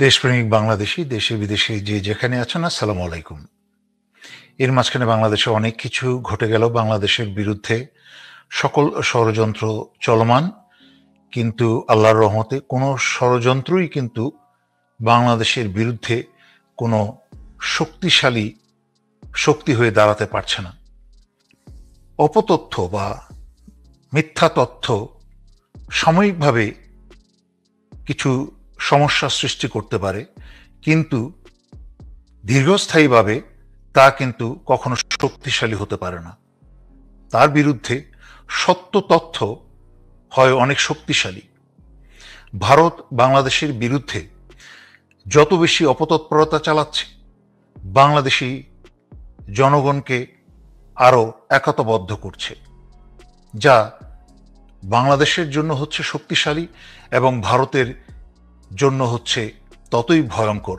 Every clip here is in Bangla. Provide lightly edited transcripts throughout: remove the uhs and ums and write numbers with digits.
দেশপ্রেমিক বাংলাদেশি দেশে বিদেশে যে যেখানে আছেন, আসসালামু আলাইকুম। এর মাঝখানে বাংলাদেশে অনেক কিছু ঘটে গেল। বাংলাদেশের বিরুদ্ধে সকল ষড়যন্ত্র চলমান, কিন্তু আল্লাহর রহমতে কোনো ষড়যন্ত্রই কিন্তু বাংলাদেশের বিরুদ্ধে কোনো শক্তিশালী শক্তি হয়ে দাঁড়াতে পারছে না। অপতথ্য বা মিথ্যা তথ্য সাময়িকভাবে কিছু সমস্যা সৃষ্টি করতে পারে, কিন্তু দীর্ঘস্থায়ীভাবে তা কিন্তু কখনো শক্তিশালী হতে পারে না। তার বিরুদ্ধে সত্য তথ্য হয় অনেক শক্তিশালী। ভারত বাংলাদেশের বিরুদ্ধে যত বেশি অপতৎপরতা চালাচ্ছে, বাংলাদেশি জনগণকে আরো একতাবদ্ধ করছে, যা বাংলাদেশের জন্য হচ্ছে শক্তিশালী এবং ভারতের জন্য হচ্ছে ততই ভয়ঙ্কর।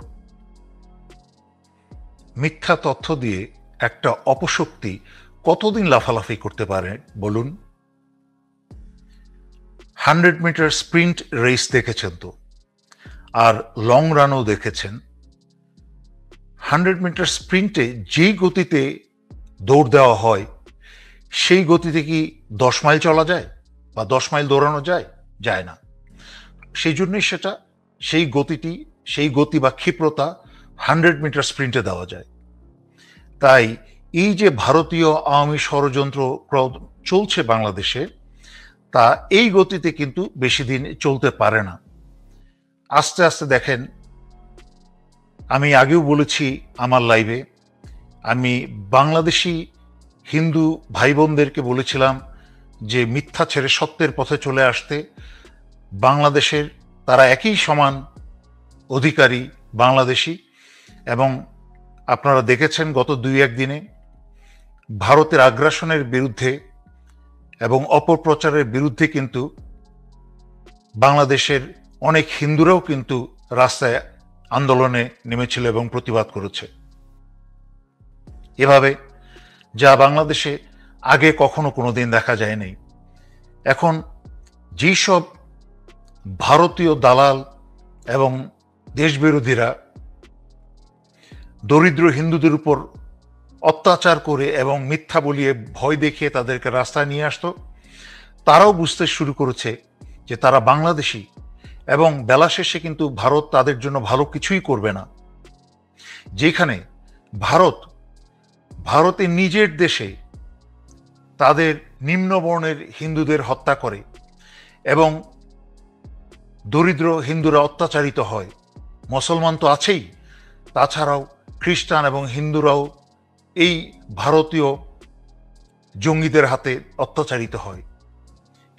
মিথ্যা তথ্য দিয়ে একটা অপশক্তি কতদিন লাফালাফি করতে পারে বলুন? 100 মিটার স্প্রিন্ট রেস দেখেছেন তো, আর লং রানও দেখেছেন। 100 মিটার স্প্রিন্টে যেই গতিতে দৌড় দেওয়া হয়, সেই গতিতে কি 10 মাইল চলা যায় বা 10 মাইল দৌড়ানো যায়? যায় না। সেই জন্যই সেই গতি বা ক্ষিপ্রতা 100 মিটার স্প্রিন্টে দেওয়া যায়। তাই এই যে ভারতীয় আওয়ামী ষড়যন্ত্র চলছে বাংলাদেশে, তা এই গতিতে কিন্তু বেশি দিন চলতে পারে না। আস্তে আস্তে দেখেন, আমি আগেও বলেছি আমার লাইভে, আমি বাংলাদেশি হিন্দু ভাই বোনদেরকে বলেছিলাম যে মিথ্যা ছেড়ে সত্যের পথে চলে আসতে। বাংলাদেশের তারা একই সমান অধিকারী বাংলাদেশি, এবং আপনারা দেখেছেন গত 2-1 দিনে ভারতের আগ্রাসনের বিরুদ্ধে এবং অপপ্রচারের বিরুদ্ধে কিন্তু বাংলাদেশের অনেক হিন্দুরাও কিন্তু রাস্তায় আন্দোলনে নেমেছিল এবং প্রতিবাদ করেছে। এভাবে যা বাংলাদেশে আগে কখনো কোনোদিন দেখা যায়নি। এখন যেসব ভারতীয় দালাল এবং দেশবিরোধীরা দরিদ্র হিন্দুদের উপর অত্যাচার করে এবং মিথ্যা বলিয়ে ভয় দেখিয়ে তাদেরকে রাস্তায় নিয়ে আসতো, তারাও বুঝতে শুরু করেছে যে তারা বাংলাদেশি, এবং বেলা শেষে কিন্তু ভারত তাদের জন্য ভালো কিছুই করবে না। যেখানে ভারতের নিজের দেশে তাদের নিম্নবর্ণের হিন্দুদের হত্যা করে এবং দরিদ্র হিন্দুরা অত্যাচারিত হয়, মুসলমান তো আছেই, তাছাড়াও খ্রিস্টান এবং হিন্দুরাও এই ভারতীয় জঙ্গিদের হাতে অত্যাচারিত হয়।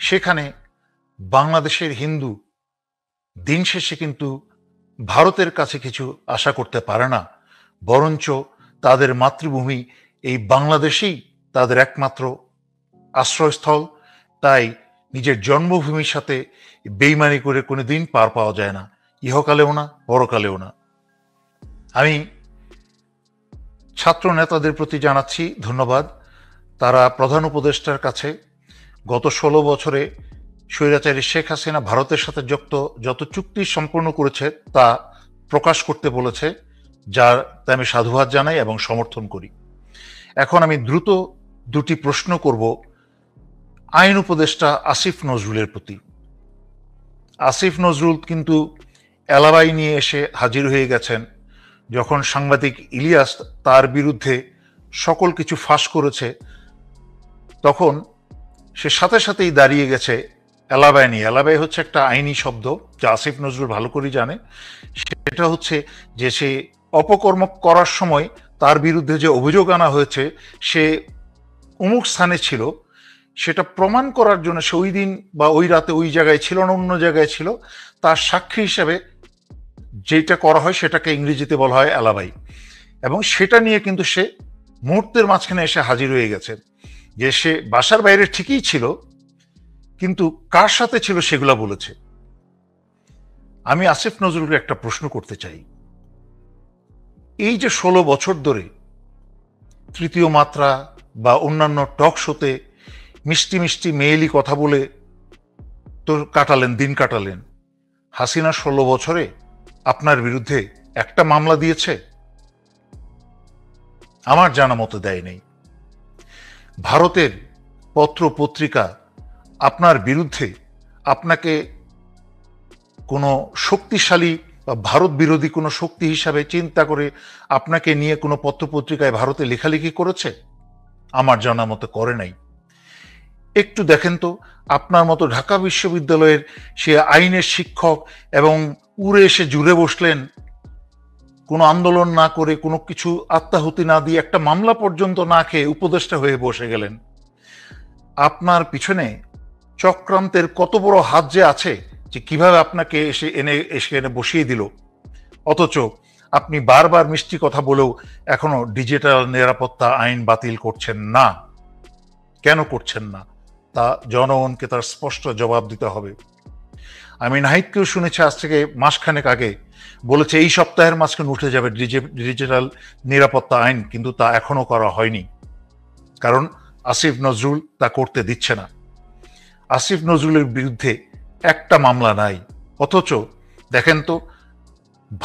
সেখানে বাংলাদেশের হিন্দু দিন শেষে কিন্তু ভারতের কাছে কিছু আশা করতে পারে না, বরঞ্চ তাদের মাতৃভূমি এই বাংলাদেশেই তাদের একমাত্র আশ্রয়স্থল। তাই নিজের জন্মভূমির সাথে বেইমানি করে কোনো দিন পার পাওয়া যায় না, ইহকালেও না, পরকালেও না। আমি ছাত্র নেতাদের প্রতি জানাচ্ছি ধন্যবাদ। তারা প্রধান উপদেষ্টার কাছে গত 16 বছরে স্বৈরাচারী শেখ হাসিনা ভারতের সাথে যত চুক্তি সম্পন্ন করেছে তা প্রকাশ করতে বলেছে, যার আমি সাধুবাদ জানাই এবং সমর্থন করি। এখন আমি দ্রুত দুটি প্রশ্ন করব আইন উপদেষ্টা আসিফ নজরুলের প্রতি। আসিফ নজরুল কিন্তু এলাবাই নিয়ে এসে হাজির হয়ে গেছেন। যখন সাংবাদিক ইলিয়াস তার বিরুদ্ধে সকল কিছু ফাঁস করেছে, তখন সে সাথে সাথেই দাঁড়িয়ে গেছে এলাবাই নিয়ে। এলাবাই হচ্ছে একটা আইনি শব্দ যা আসিফ নজরুল ভালো করে জানে। সেটা হচ্ছে যে সে অপকর্ম করার সময় তার বিরুদ্ধে যে অভিযোগ আনা হয়েছে সে অমুক স্থানে ছিল, সেটা প্রমাণ করার জন্য সে ওই দিন বা ওই রাতে ওই জায়গায় ছিল না, অন্য জায়গায় ছিল, তার সাক্ষী হিসেবে যেটা করা হয় সেটাকে ইংরেজিতে বলা হয় এলাবাই। এবং সেটা নিয়ে কিন্তু সে মুহূর্তের মাঝখানে এসে হাজির হয়ে গেছে যে সে বাসার বাইরে ঠিকই ছিল, কিন্তু কার সাথে ছিল সেগুলা বলেছে। আমি আসিফ নজরুলকে একটা প্রশ্ন করতে চাই, এই যে 16 বছর ধরে তৃতীয় মাত্রা বা অন্যান্য টক শোতে মিষ্টি মিষ্টি মেয়েলি কথা বলে তো দিন কাটালেন, হাসিনা 16 বছরে আপনার বিরুদ্ধে একটা মামলা দিয়েছে? আমার জানা মতো দেয় নেই। ভারতের পত্র পত্রিকা আপনার বিরুদ্ধে আপনাকে কোনো শক্তিশালী বা ভারত বিরোধী কোনো শক্তি হিসাবে চিন্তা করে আপনাকে নিয়ে কোনো পত্রপত্রিকায় ভারতে লেখালেখি করেছে? আমার জানা মতো করে নাই। একটু দেখেন তো, আপনার মতো ঢাকা বিশ্ববিদ্যালয়ের সে আইনের শিক্ষক এবং উড়ে এসে জুড়ে বসলেন, কোনো আন্দোলন না করে, কোনো কিছু আত্মাহুতি না দিয়ে, একটা মামলা পর্যন্ত না খেয়ে উপদেষ্টা হয়ে বসে গেলেন। আপনার পিছনে চক্রান্তের কত বড় হাত যে আছে, যে কিভাবে আপনাকে এসে এনে বসিয়ে দিল, অথচ আপনি বারবার মিষ্টি কথা বলেও এখনো ডিজিটাল নিরাপত্তা আইন বাতিল করছেন না। কেন করছেন না তা জনগণকে তার স্পষ্ট জবাব দিতে হবে। আমি নাহিদকেও শুনেছি আজ থেকে মাসখানেক আগে, বলেছে এই সপ্তাহের মাঝখানে উঠে যাবে ডিজিটাল নিরাপত্তা আইন, কিন্তু তা এখনো করা হয়নি, কারণ আসিফ নজরুল তা করতে দিচ্ছে না। আসিফ নজরুলের বিরুদ্ধে একটা মামলা নাই, অথচ দেখেন তো,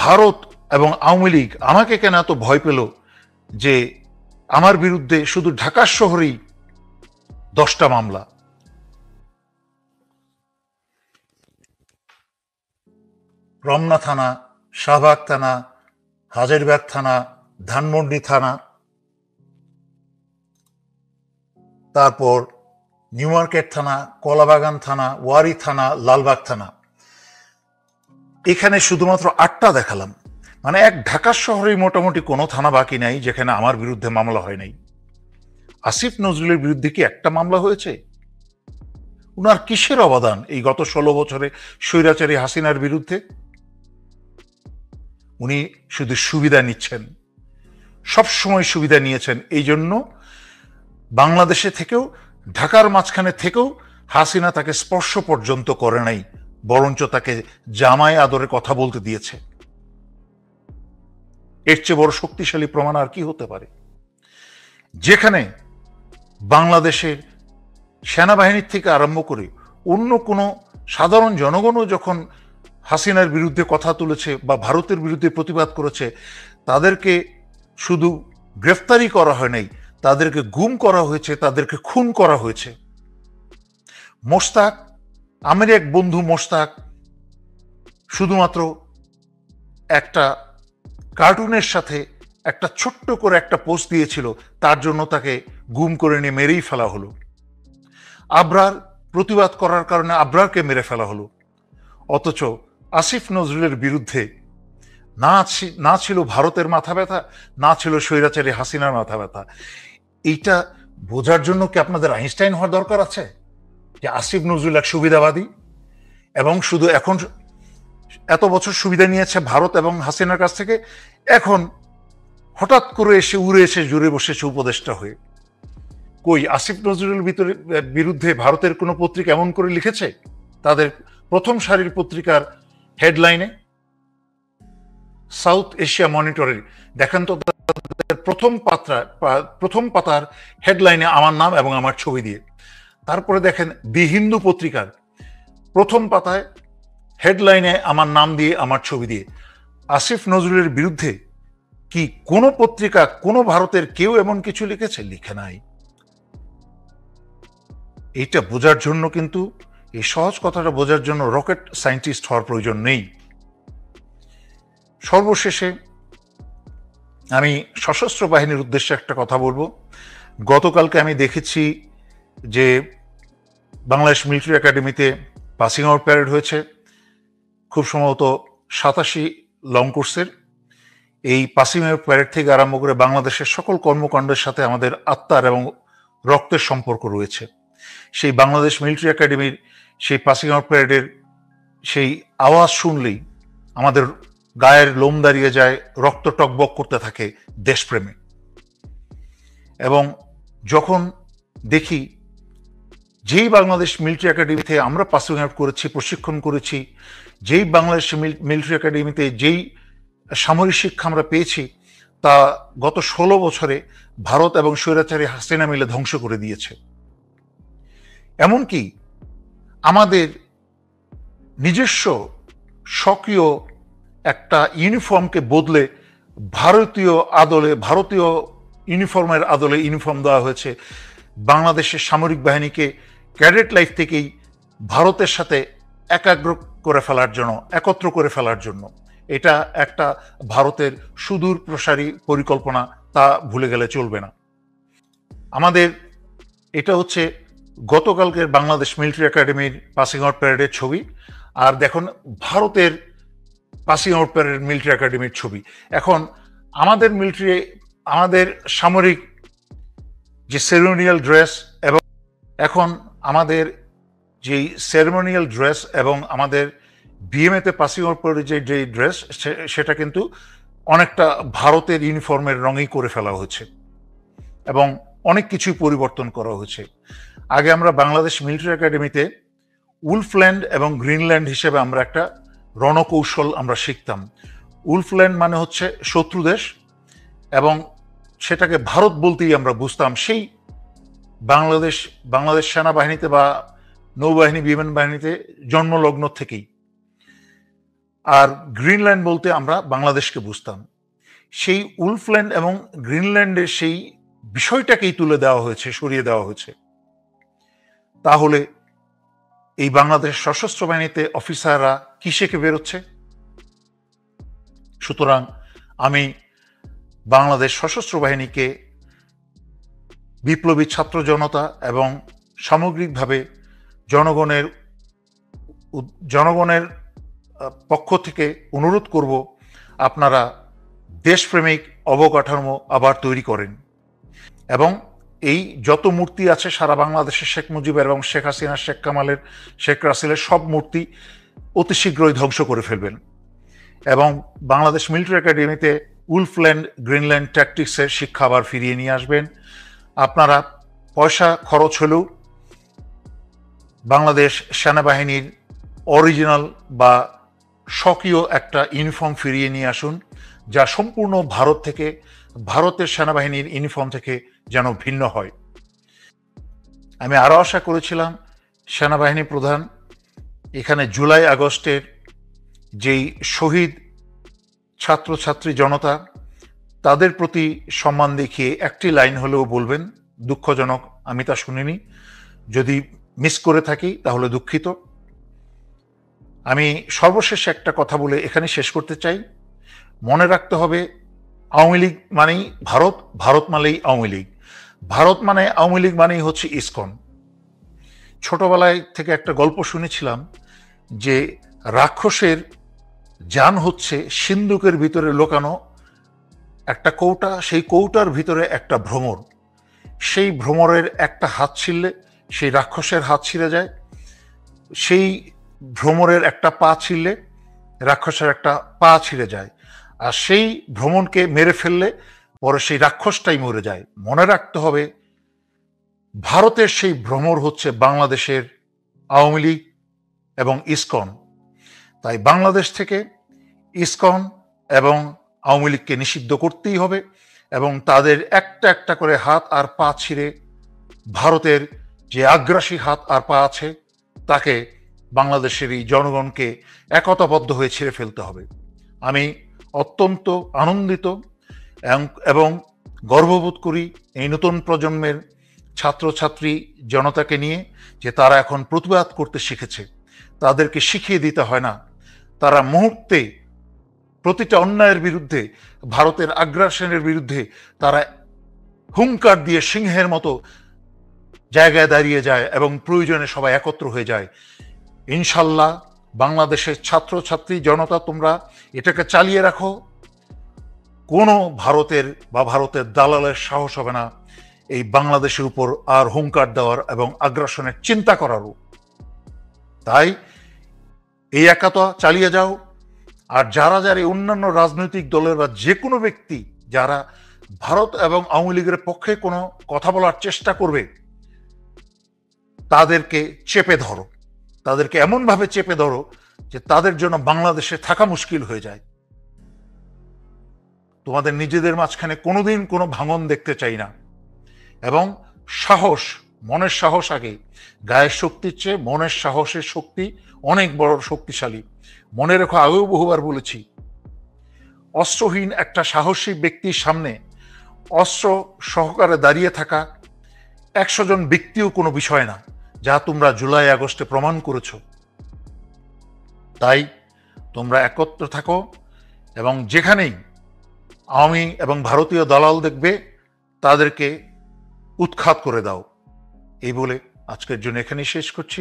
ভারত এবং আওয়ামী লীগ আমাকে কেন এত ভয় পেল যে আমার বিরুদ্ধে শুধু ঢাকা শহরেই 10টা মামলা। রমনা থানা, শাহবাগ থানা, হাজারীবাগ থানা, ধানমন্ডি থানা, তারপর নিউ মার্কেট থানা, কলাবাগান থানা, ওয়ারি থানা, লালবাগ থানা। এখানে শুধুমাত্র 8টা দেখালাম। মানে এক ঢাকা শহরে মোটামুটি কোনো থানা বাকি নাই যেখানে আমার বিরুদ্ধে মামলা হয় নাই। আসিফ নজরুলের বিরুদ্ধে কি একটা মামলা হয়েছে? উনার কিসের অবদান এই গত 16 বছরে স্বৈরাচারী হাসিনার বিরুদ্ধে? উনি শুধু সুবিধা নিচ্ছেন, সবসময় সুবিধা নিয়েছেন। এই জন্য বাংলাদেশে থেকেও, ঢাকার মাঝখানে থেকেও হাসিনা তাকে স্পর্শ পর্যন্ত করে নাই, বরঞ্চ তাকে জামাই আদরে কথা বলতে দিয়েছে। এর চেয়ে বড় শক্তিশালী প্রমাণ আর কি হতে পারে? যেখানে বাংলাদেশের সেনাবাহিনীর থেকে আরম্ভ করে অন্য কোনো সাধারণ জনগণও যখন হাসিনার বিরুদ্ধে কথা তুলেছে বা ভারতের বিরুদ্ধে প্রতিবাদ করেছে, তাদেরকে শুধু গ্রেফতারি করা হয় নাই, তাদেরকে গুম করা হয়েছে, তাদেরকে খুন করা হয়েছে। মোশতাক, আমার এক বন্ধু মোশতাক, শুধুমাত্র একটা কার্টুনের সাথে একটা ছোট্ট করে একটা পোস্ট দিয়েছিল, তার জন্য তাকে গুম করে নিয়ে মেরেই ফেলা হলো। আবরার প্রতিবাদ করার কারণে আবরারকে মেরে ফেলা হলো। অথচ আসিফ নজরুলের বিরুদ্ধে না ছিল ভারতের মাথা ব্যথা, না ছিল স্বৈরাচারী হাসিনার মাথা ব্যথা। এইটা বোঝার জন্য কি আপনাদের আইনস্টাইন হওয়ার দরকার আছে যে আসিফ নজরুল এক সুবিধাবাদী এবং শুধু এখন এত বছর সুবিধা নিয়েছে ভারত এবং হাসিনার কাছ থেকে, এখন হঠাৎ করে এসে উড়ে এসে জুড়ে বসেছে উপদেষ্টা হয়ে? কই, আসিফ নজরুলের বিরুদ্ধে ভারতের কোনো পত্রিকা এমন করে লিখেছে? তাদের প্রথম সারির পত্রিকার হেডলাইনে, সাউথ এশিয়া মনিটরের দেখেন তো, প্রথম পাতার হেডলাইনে আমার নাম এবং আমার ছবি দিয়ে। তারপরে দেখেন দি হিন্দু পত্রিকার প্রথম পাতায় হেডলাইনে আমার নাম দিয়ে, আমার ছবি দিয়ে। আসিফ নজরুলের বিরুদ্ধে কি কোনো পত্রিকা, কোনো ভারতের কেউ এমন কিছু লিখেছে? লিখে নাই। এইটা বোঝার জন্য কিন্তু, এই সহজ কথাটা বোঝার জন্য রকেট সায়েন্টিস্ট হওয়ার প্রয়োজন নেই। সর্বশেষে আমি সশস্ত্র বাহিনীর উদ্দেশ্যে একটা কথা বলবো। গতকালকে আমি দেখেছি যে বাংলাদেশ মিলিটারি একাডেমিতে পাসিং আউট প্যারেড হয়েছে, খুব সম্ভবত 87 লং কোর্সের। এই পাসিং আউট প্যারেড থেকে আরম্ভ করে বাংলাদেশের সকল কর্মকাণ্ডের সাথে আমাদের আত্মার এবং রক্তের সম্পর্ক রয়েছে। সেই বাংলাদেশ মিলিটারি একাডেমির সেই পাসিং আউট প্যারেডের সেই আওয়াজ শুনলেই আমাদের গায়ের লোম দাঁড়িয়ে যায়, রক্ত টকবক করতে থাকে দেশপ্রেমে। এবং যখন দেখি যেই বাংলাদেশ মিলিটারি একাডেমিতে আমরা পাসিং আউট করেছি, প্রশিক্ষণ করেছি, যেই বাংলাদেশ মিলিটারি একাডেমিতে যেই সামরিক শিক্ষা আমরা পেয়েছি, তা গত 16 বছরে ভারত এবং স্বৈরাচারী হাসিনা মিলে ধ্বংস করে দিয়েছে। এমনকি আমাদের নিজস্ব স্বকীয় একটা ইউনিফর্মকে বদলে ভারতীয় ইউনিফর্মের আদলে ইউনিফর্ম দেওয়া হয়েছে। বাংলাদেশের সামরিক বাহিনীকে ক্যাডেট লাইফ থেকেই ভারতের সাথে একত্র করে ফেলার জন্য। এটা একটা ভারতের সুদূর প্রসারী পরিকল্পনা, তা ভুলে গেলে চলবে না। আমাদের এটা হচ্ছে গতকালকের বাংলাদেশ মিলিটারি একাডেমির পাসিং আউট প্যারেডের ছবি, আর দেখুন ভারতের পাসিং আউট প্যারেড মিলিটারি একাডেমির ছবি। এখন আমাদের সামরিক যে সেরেমোনিয়াল ড্রেস এবং এখন আমাদের যেই সেরেমোনিয়াল ড্রেস এবং আমাদের বিএমএতে পাসিং আউট প্যারেডের যে ড্রেস, সেটা কিন্তু অনেকটা ভারতের ইউনিফর্মের রঙেই করে ফেলা হয়েছে এবং অনেক কিছুই পরিবর্তন করা হয়েছে। আগে আমরা বাংলাদেশ মিলিটারি একাডেমিতে উলফল্যান্ড এবং গ্রিনল্যান্ড হিসেবে আমরা একটা রণকৌশল আমরা শিখতাম। উলফল্যান্ড মানে হচ্ছে শত্রু দেশ, এবং সেটাকে ভারত বলতেই আমরা বুঝতাম সেই বাংলাদেশ সেনাবাহিনীতে বা নৌবাহিনী বিমান বাহিনীতে জন্মলগ্ন থেকেই। আর গ্রিনল্যান্ড বলতে আমরা বাংলাদেশকে বুঝতাম। সেই উলফল্যান্ড এবং গ্রিনল্যান্ডের সেই বিষয়টাকেই সরিয়ে দেওয়া হয়েছে। তাহলে এই বাংলাদেশ সশস্ত্র বাহিনীতে অফিসাররা কি শিখে বেরোচ্ছে? সুতরাং আমি বাংলাদেশ সশস্ত্র বাহিনীকে বিপ্লবী ছাত্র জনতা এবং সামগ্রিকভাবে জনগণের পক্ষ থেকে অনুরোধ করব, আপনারা দেশপ্রেমিক অবকাঠামো আবার তৈরি করেন এবং এই যত মূর্তি আছে সারা বাংলাদেশে শেখ মুজিবের এবং শেখ হাসিনা, শেখ কামালের, শেখ রাসেলের সব মূর্তি অতি শীঘ্রই ধ্বংস করে ফেলবেন এবং বাংলাদেশ মিলিটারি একাডেমিতে উলফল্যান্ড গ্রিনল্যান্ড ট্যাকটিক্সের শিক্ষা আবার ফিরিয়ে নিয়ে আসবেন। আপনারা পয়সা খরচ হলেও বাংলাদেশ সেনাবাহিনীর অরিজিনাল বা স্বকীয় একটা ইউনিফর্ম ফিরিয়ে নিয়ে আসুন, যা সম্পূর্ণ ভারতের সেনাবাহিনীর ইউনিফর্ম থেকে যেন ভিন্ন হয়। আমি আরও আশা করেছিলাম সেনাবাহিনী প্রধান এখানে জুলাই আগস্টের যেই শহীদ ছাত্রছাত্রী জনতা, তাদের প্রতি সম্মান দেখিয়ে একটি লাইন হলেও বলবেন। দুঃখজনক, আমি তা শুনিনি। যদি মিস করে থাকি তাহলে দুঃখিত। আমি সর্বশেষ একটা কথা বলে এখানে শেষ করতে চাই। মনে রাখতে হবে, আওয়ামী লীগ মানেই ভারত, ভারত মানেই আওয়ামী লীগ, আওয়ামী লীগ মানেই হচ্ছে ইসকন। ছোটবেলায় থেকে একটা গল্প শুনেছিলাম যে রাক্ষসের জান হচ্ছে সিন্ধুকের ভিতরে লোকানো একটা কৌটা, সেই কৌটার ভিতরে একটা ভ্রমর। সেই ভ্রমরের একটা হাত ছিঁড়লে সেই রাক্ষসের হাত ছিঁড়ে যায়, সেই ভ্রমরের একটা পা ছিঁড়লে রাক্ষসের একটা পা ছিঁড়ে যায়, আর সেই ভ্রমণকে মেরে ফেললে পরে সেই রাক্ষসটাই মরে যায়। মনে রাখতে হবে, ভারতের সেই ভ্রমর হচ্ছে বাংলাদেশের আওয়ামী লীগ এবং ইসকন। তাই বাংলাদেশ থেকে ইসকন এবং আওয়ামী লীগকে নিষিদ্ধ করতেই হবে এবং তাদের একটা একটা করে হাত আর পা ছিঁড়ে ভারতের যে আগ্রাসী হাত আর পা আছে তাকে বাংলাদেশের এই জনগণকে একতাবদ্ধ হয়ে ছিঁড়ে ফেলতে হবে। আমি অত্যন্ত আনন্দিত এবং গর্ববোধ করি এই নতুন প্রজন্মের ছাত্রছাত্রী জনতাকে নিয়ে, যে তারা এখন প্রতিবাদ করতে শিখেছে। তাদেরকে শিখিয়ে দিতে হয় না, তারা মুহূর্তে প্রতিটা অন্যায়ের বিরুদ্ধে, ভারতের আগ্রাসনের বিরুদ্ধে তারা হুঙ্কার দিয়ে সিংহের মতো জায়গায় দাঁড়িয়ে যায় এবং প্রয়োজনে সবাই একত্র হয়ে যায়। ইনশাল্লাহ বাংলাদেশের ছাত্রছাত্রী জনতা, তোমরা এটাকে চালিয়ে রাখো। কোনো ভারতের দালালের সাহস হবে না এই বাংলাদেশের উপর আর হুঙ্কার দেওয়ার এবং আগ্রাসনের চিন্তা করারও। তাই এই একাত্ম চালিয়ে যাও। আর যারা এই অন্যান্য রাজনৈতিক দলের বা যে কোনো ব্যক্তি যারা ভারত এবং আওয়ামী লীগের পক্ষে কোনো কথা বলার চেষ্টা করবে, তাদেরকে চেপে ধরো, তাদেরকে এমনভাবে চেপে ধরো যে তাদের জন্য বাংলাদেশে থাকা মুশকিল হয়ে যায়। তোমাদের নিজেদের মাঝখানে কোনোদিন কোনো ভাঙন দেখতে চাই না। এবং সাহস, মনের সাহস আগে, গায়ের শক্তির চেয়ে মনের সাহসের শক্তি অনেক বড় শক্তিশালী। মনে রেখো, আগেও বহুবার বলেছি, অস্ত্রহীন একটা সাহসী ব্যক্তির সামনে অস্ত্র সহকারে দাঁড়িয়ে থাকা 100 জন ব্যক্তিও কোনো বিষয় না, যা তোমরা জুলাই আগস্টে প্রমাণ করেছ। তাই তোমরা একত্র থাকো এবং যেখানেই আওয়ামী এবং ভারতীয় দালাল দেখবে তাদেরকে উৎখাত করে দাও। এই বলে আজকের জন্য এখানেই শেষ করছি।